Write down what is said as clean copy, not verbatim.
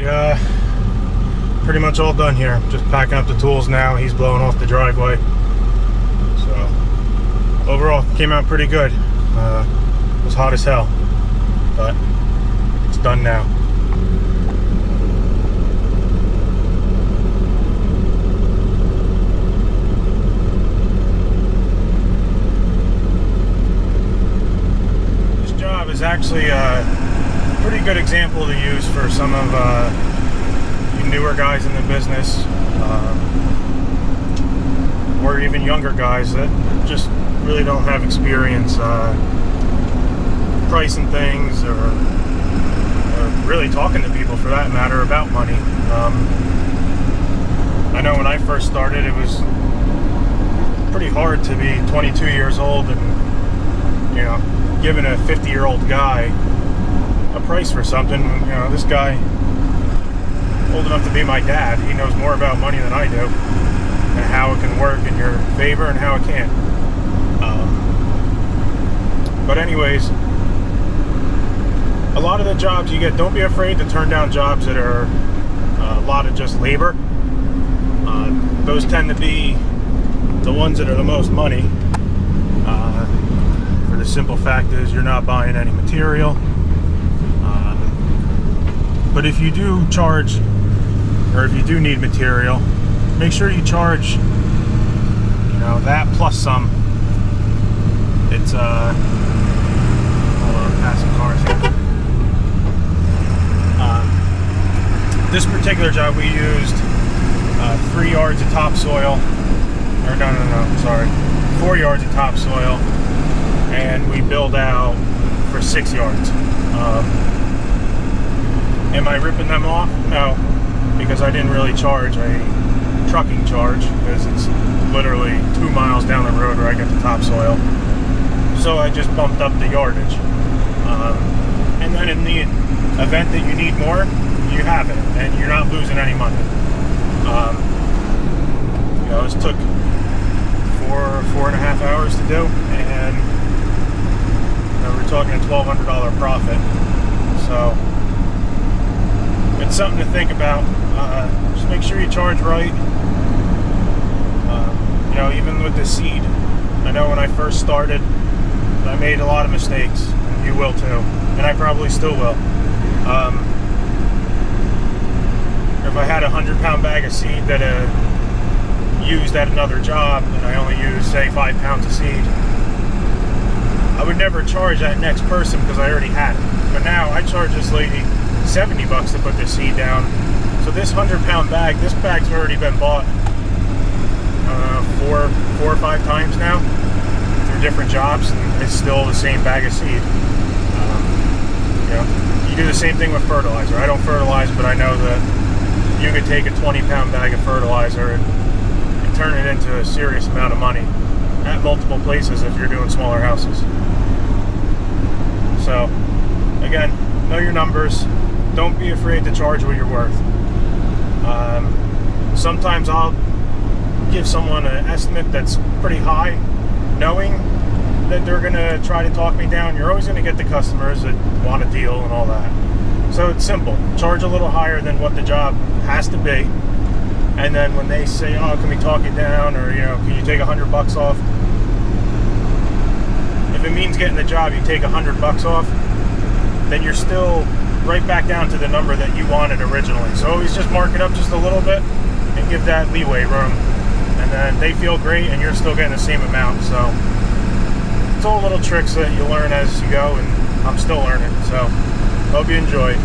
Alright, pretty much all done here. Just packing up the tools now. He's blowing off the driveway. So, overall, came out pretty good. It was hot as hell, but it's done now. This job is actually a pretty good example to use for some of you newer guys in the business, or even younger guys that just really don't have experience pricing things or really talking to people, for that matter, about money. I know when I first started, it was pretty hard to be 22 years old and, you know, giving a 50-year-old guy a price for something. You know, this guy, old enough to be my dad, he knows more about money than I do, and how it can work in your favor and how it can't. But anyways, a lot of the jobs you get, don't be afraid to turn down jobs that are a lot of just labor. Those tend to be the ones that are the most money, for the simple fact is you're not buying any material. But if you do charge, or if you do need material, make sure you charge, you know, that plus some. It's hold on, passing cars here. This particular job we used 3 yards of topsoil, or no, sorry, 4 yards of topsoil, and we billed out for 6 yards. Am I ripping them off? No, because I didn't really charge a trucking charge, because it's literally 2 miles down the road where I get the topsoil. So I just bumped up the yardage. And then in the event that you need more, you have it, and you're not losing any money. You know, this took 4.5 hours to do, and you know, we're talking a $1,200 profit. So it's something to think about. Just make sure you charge right. You know, even with the seed, I know when I first started, I made a lot of mistakes. You will too, and I probably still will. If I had a 100-pound bag of seed that used at another job, and I only used, say, 5 pounds of seed, I would never charge that next person because I already had it. But now I charge this lady $70 to put this seed down. So this 100-pound bag, this bag's already been bought 4 or 5 times now through different jobs, and it's still the same bag of seed. You know, you do the same thing with fertilizer. I don't fertilize, but I know that you could take a 20-pound bag of fertilizer and turn it into a serious amount of money at multiple places if you're doing smaller houses. So, again, know your numbers. Don't be afraid to charge what you're worth. Sometimes I'll give someone an estimate that's pretty high, knowing that they're going to try to talk me down. You're always going to get the customers that want a deal and all that. So it's simple. Charge a little higher than what the job has to be. And then when they say, oh, can we talk it down? Or, you know, can you take $100 off? If it means getting the job, you take $100 off, then you're still right back down to the number that you wanted originally. So always just mark it up just a little bit and give that leeway room. And then they feel great and you're still getting the same amount. So it's all little tricks that you learn as you go, and I'm still learning. So hope you enjoyed.